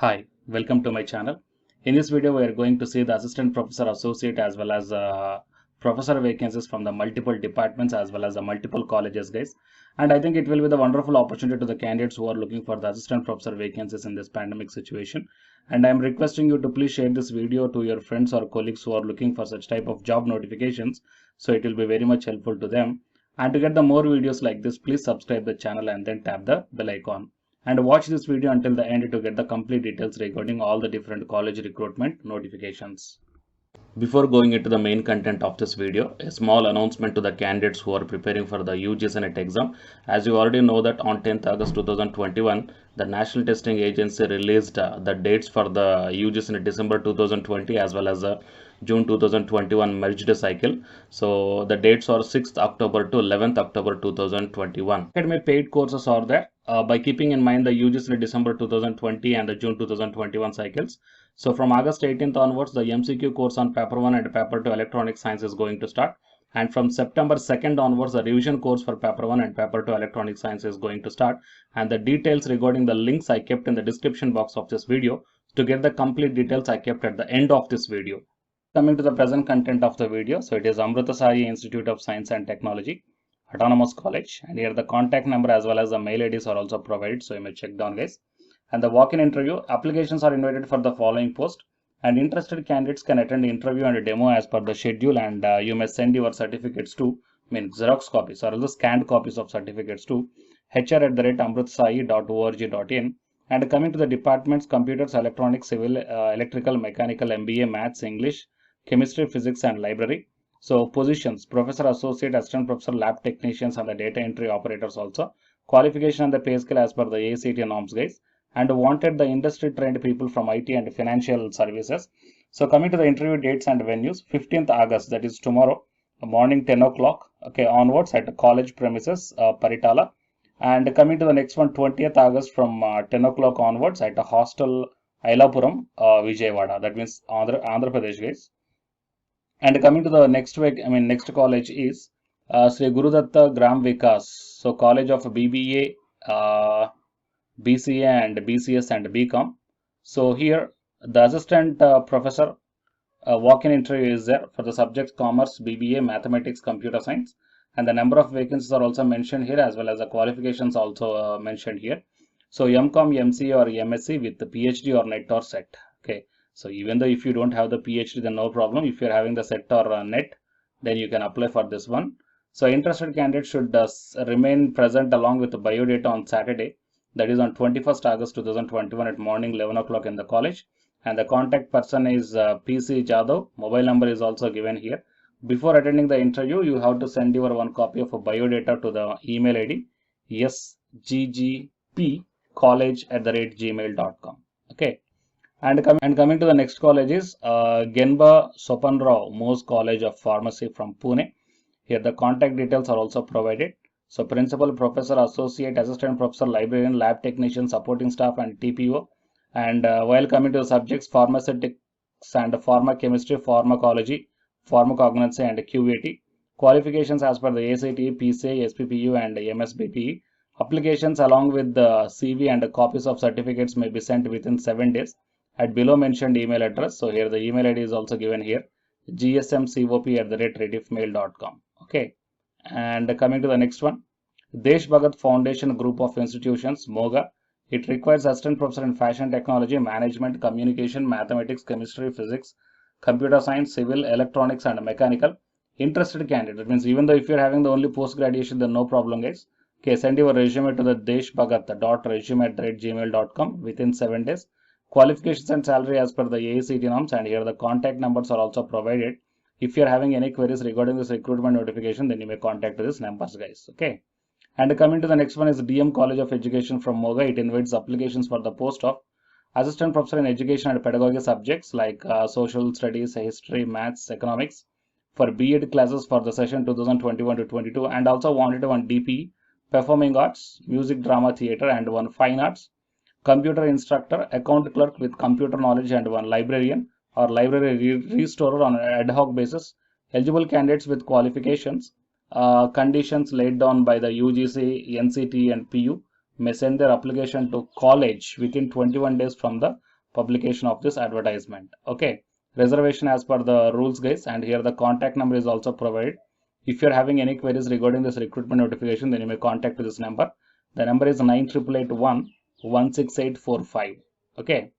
Hi, welcome to my channel. In this video, we are going to see the assistant professor, associate, as well as professor vacancies from the multiple departments as well as the multiple colleges, guys. And I think it will be the wonderful opportunity to the candidates who are looking for the assistant professor vacancies in this pandemic situation. And I'm requesting you to please share this video to your friends or colleagues who are looking for such type of job notifications. So it will be very much helpful to them. And to get the more videos like this, please subscribe the channel and then tap the bell icon. And watch this video until the end to get the complete details regarding all the different college recruitment notifications. Before going into the main content of this video, a small announcement to the candidates who are preparing for the UG Senate exam. As you already know that on 10th August 2021, the National Testing Agency released the dates for the UG Senate December 2020 as well as the June 2021 merged cycle. So the dates are 6th October to 11th October 2021. Academy paid courses are there by keeping in mind the UG Senate December 2020 and the June 2021 cycles. So from August 18th onwards, the MCQ course on paper 1 and paper 2 electronic science is going to start. And from September 2nd onwards, the revision course for paper 1 and paper 2 electronic science is going to start. And the details regarding the links I kept in the description box of this video. To get the complete details I kept at the end of this video. Coming to the present content of the video. So it is Amritasari Institute of Science and Technology, Autonomous College. And here the contact number as well as the mail IDs are also provided. So you may check down, guys. And the walk-in interview applications are invited for the following post, and interested candidates can attend the interview and a demo as per the schedule. And you may send your certificates to, Xerox copies or the scanned copies of certificates to hr@amritsai.org.in. And coming to the departments, computers, electronics, civil, electrical, mechanical, MBA, maths, English, chemistry, physics, and library. So positions: professor, associate, assistant professor, lab technicians, and the data entry operators also. Qualification and the pay scale as per the ACT norms, guys. And wanted the industry trained people from IT and financial services. So coming to the interview dates and venues, 15th August, that is tomorrow, morning 10 o'clock, okay, onwards at college premises, Paritala. And coming to the next one, 20th August from 10 o'clock onwards at a hostel, Ailapuram, Vijayawada. That means Andhra Pradesh, guys. And coming to the next week, next college is Sri Gurudatta Gram Vikas. So college of BBA, BCA and BCS and BCom. So here the assistant professor walk-in interview is there for the subjects commerce, BBA, mathematics, computer science, and the number of vacancies are also mentioned here as well as the qualifications also mentioned here. So MCom, MCA or MSc with the PhD or NET or SET. Okay. So even though if you don't have the PhD, then no problem. If you're having the SET or NET, then you can apply for this one. So interested candidates should remain present along with the biodata on Saturday, that is on 21st August 2021 at morning 11 o'clock in the college. And the contact person is PC Jadhav. Mobile number is also given here. Before attending the interview, you have to send your one copy of a biodata to the email ID sggpcollege@gmail.com. Okay. And coming to the next college is Genba Sopanrao Mose College of Pharmacy from Pune. Here the contact details are also provided. So principal, professor, associate, assistant professor, librarian, lab technician, supporting staff, and TPO. And while coming to the subjects, pharmaceutics and pharmacochemistry, pharmacology, pharmacognosy, and QAT. Qualifications as per the ACT, PCA, SPPU, and MSBPE. Applications along with the CV and copies of certificates may be sent within 7 days at below mentioned email address. So here the email ID is also given here, gsmcop@rediffmail.com. Okay. And coming to the next one, Desh Bhagat Foundation Group of Institutions, MOGA. It requires assistant professor in fashion technology, management, communication, mathematics, chemistry, physics, computer science, civil, electronics, and mechanical. Interested candidate. That means even though if you're having the only post graduation, then no problem, guys. Okay, send your resume to the deshbhagat.resume@gmail.com within 7 days. Qualifications and salary as per the AICTE norms, and here the contact numbers are also provided. If you are having any queries regarding this recruitment notification, then you may contact these numbers, guys. Okay. And coming to the next one is DM College of Education from Moga. It invites applications for the post of assistant professor in education and pedagogy subjects like social studies, history, maths, economics for B.Ed classes for the session 2021 to 22, and also wanted one DP, performing arts, music, drama, theatre, and one fine arts, computer instructor, account clerk with computer knowledge, and one librarian or library restorer on an ad hoc basis. Eligible candidates with qualifications, conditions laid down by the UGC, NCT, and PU may send their application to college within 21 days from the publication of this advertisement. Okay, reservation as per the rules, guys, and here the contact number is also provided. If you're having any queries regarding this recruitment notification, then you may contact this number. The number is 9881 16845. Okay,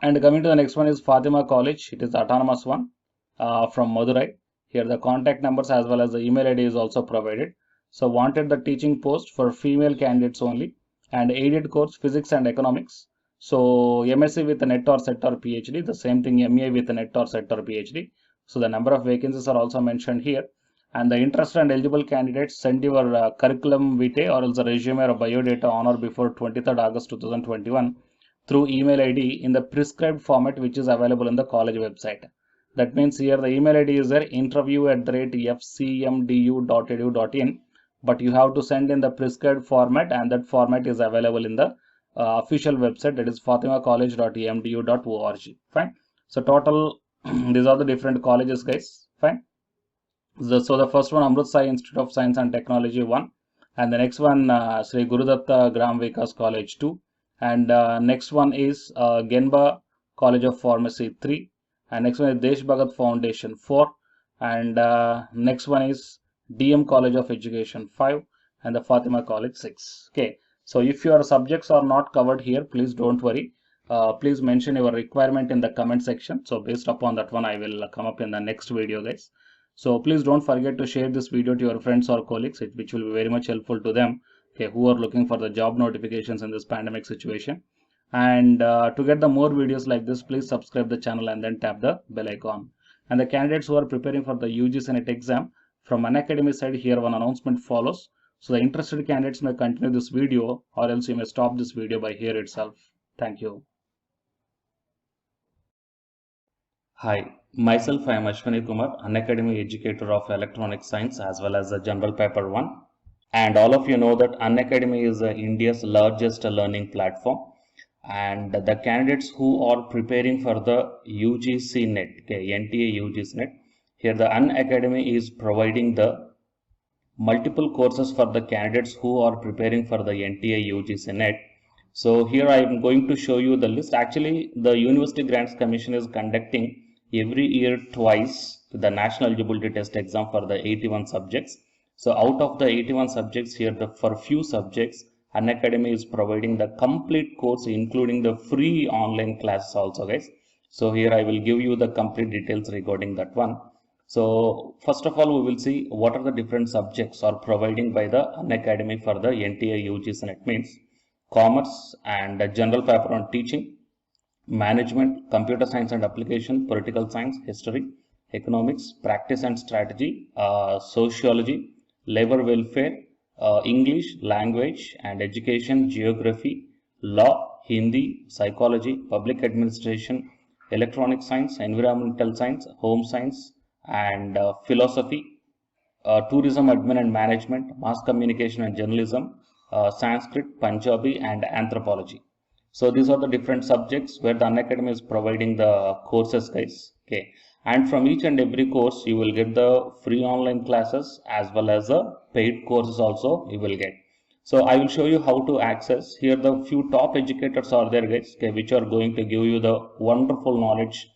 and coming to the next one is Fatima College. It is the autonomous one from Madurai. Here the contact numbers as well as the email ID is also provided. So wanted the teaching post for female candidates only, and aided course physics and economics. So MSc with a NET or SET or PhD, the same thing MA with a NET or SET or PhD. So the number of vacancies are also mentioned here. And the interested and eligible candidates send your curriculum vitae or else a resume or bio data on or before 23rd August 2021 through email ID in the prescribed format which is available in the college website. That means here the email ID is there, interview@fcmdu.edu.in, but you have to send in the prescribed format, and that format is available in the official website, that is fatimacollege.emdu.org. Fine. So total these are the different colleges, guys. Fine. So the first one, Amrit Sai Institute of Science and Technology 1, and the next one Sri Gurudatta Gram Vikas College 2, and next one is Genba College of Pharmacy 3, and next one is Desh Bhagat Foundation 4, and next one is DM College of Education 5, and the Fatima College 6. Okay, so if your subjects are not covered here, please don't worry. Please mention your requirement in the comment section. So based upon that one, I will come up in the next video, guys. So please don't forget to share this video to your friends or colleagues, which will be very much helpful to them, okay, who are looking for the job notifications in this pandemic situation. And to get the more videos like this, please subscribe the channel and then tap the bell icon. And the candidates who are preparing for the UGC NET exam, from Unacademy side, here one announcement follows. So the interested candidates may continue this video, or else you may stop this video by here itself. Thank you. Hi, myself I am Ashwani Kumar, Unacademy educator of Electronic Science as well as the General Paper 1. And all of you know that Unacademy is India's largest learning platform. And the candidates who are preparing for the UGC NET, okay, NTA UGC NET, here the Unacademy is providing the multiple courses for the candidates who are preparing for the NTA UGC NET. So here I am going to show you the list. Actually, the University Grants Commission is conducting every year twice the National Eligibility Test exam for the 81 subjects. So out of the 81 subjects here, for few subjects, Unacademy is providing the complete course, including the free online classes also, guys. So here I will give you the complete details regarding that one. So first of all, we will see what are the different subjects are providing by the Unacademy for the NTA UGC NET. Means commerce and general paper on teaching, management, computer science and application, political science, history, economics, practice and strategy, sociology, labor welfare, English, language and education, geography, law, Hindi, psychology, public administration, electronic science, environmental science, home science and philosophy, tourism admin and management, mass communication and journalism, Sanskrit, Punjabi and anthropology. So these are the different subjects where the Unacademy is providing the courses, guys. Okay, and from each and every course you will get the free online classes as well as the paid courses also you will get. So I will show you how to access. Here the few top educators are there, guys, okay, which are going to give you the wonderful knowledge.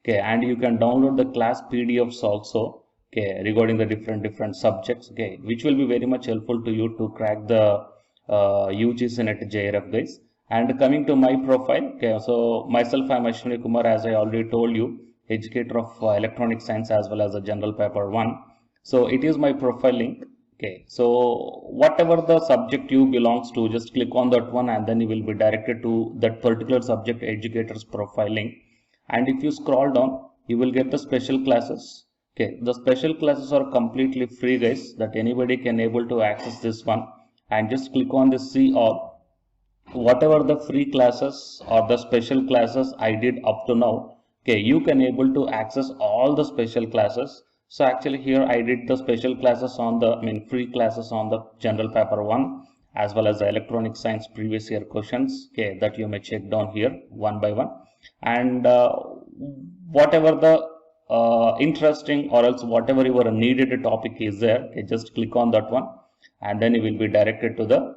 Okay, and you can download the class PDFs also, okay, regarding the different subjects, okay, which will be very much helpful to you to crack the UGC NET JRF, guys. And coming to my profile, okay, so myself I am Ashwani Kumar, as I already told you, educator of electronic science as well as a general paper 1. So it is my profile link. Okay, so whatever the subject you belongs to, just click on that one and then you will be directed to that particular subject educator's profile link. And if you scroll down, you will get the special classes. Okay, the special classes are completely free, guys, that anybody can able to access this one. And just click on this see all. Whatever the free classes or the special classes I did up to now, okay, you can able to access all the special classes. So actually here I did the special classes on the, free classes on the general paper 1 as well as the electronic science previous year questions, okay, that you may check down here one by one. And whatever the interesting or else whatever your needed topic is there, okay, just click on that one and then you will be directed to the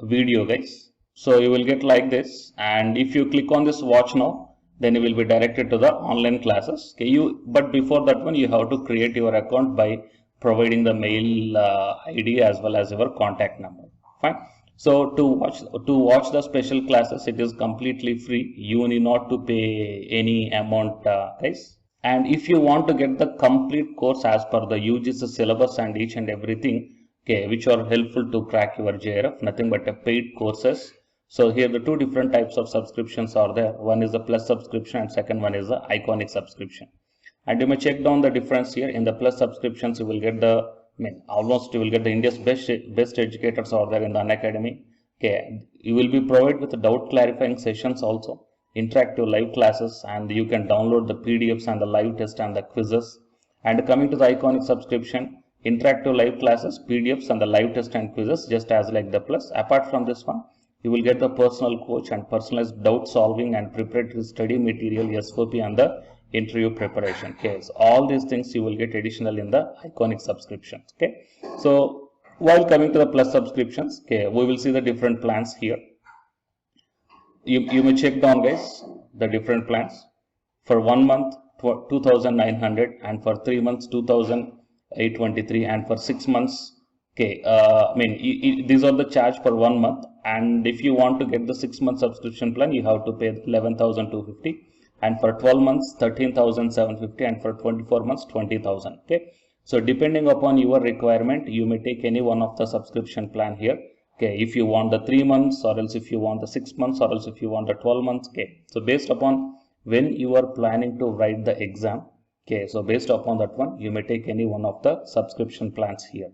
video, guys. So you will get like this, and if you click on this watch now, then you will be directed to the online classes. Okay, but before that one, you have to create your account by providing the mail ID as well as your contact number. Fine. So to watch the special classes, it is completely free. You need not to pay any amount, guys. And if you want to get the complete course as per the UGC syllabus and each and everything, okay, which are helpful to crack your JRF, nothing but a paid courses. So here the two different types of subscriptions are there. One is the plus subscription and second one is the iconic subscription. And you may check down the difference here. In the plus subscriptions, you will get almost you will get the India's best educators are there in the Unacademy. Okay, you will be provided with doubt clarifying sessions also, interactive live classes, and you can download the PDFs and the live test and the quizzes. And coming to the iconic subscription, interactive live classes, PDFs and the live test and quizzes, just as like the plus. Apart from this one, you will get the personal coach and personalized doubt solving and preparatory study material, SOP, and the interview preparation. Okay, so all these things you will get additional in the iconic subscriptions. Okay, so while coming to the plus subscriptions, okay, we will see the different plans here. You may check down, guys, the different plans. For 1 month 2,900, and for 3 months 2,823, and for 6 months, okay, these are the charge for 1 month. And if you want to get the 6-month subscription plan, you have to pay 11,250, and for 12 months 13,750, and for 24 months 20,000. Okay, so depending upon your requirement, you may take any one of the subscription plan here. Okay, if you want the 3 months, or else if you want the 6 months, or else if you want the 12 months. Okay, so based upon when you are planning to write the exam, okay, so based upon that one, you may take any one of the subscription plans here.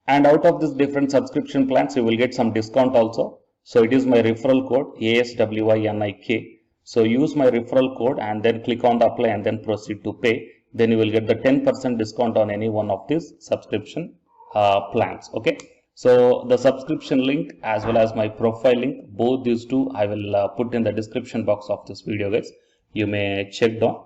And out of this different subscription plans, you will get some discount also. So it is my referral code ASWINIK. So use my referral code and then click on the apply and then proceed to pay. Then you will get the 10% discount on any one of these subscription plans. Okay. So the subscription link as well as my profile link, both these two I will put in the description box of this video, guys. You may check down.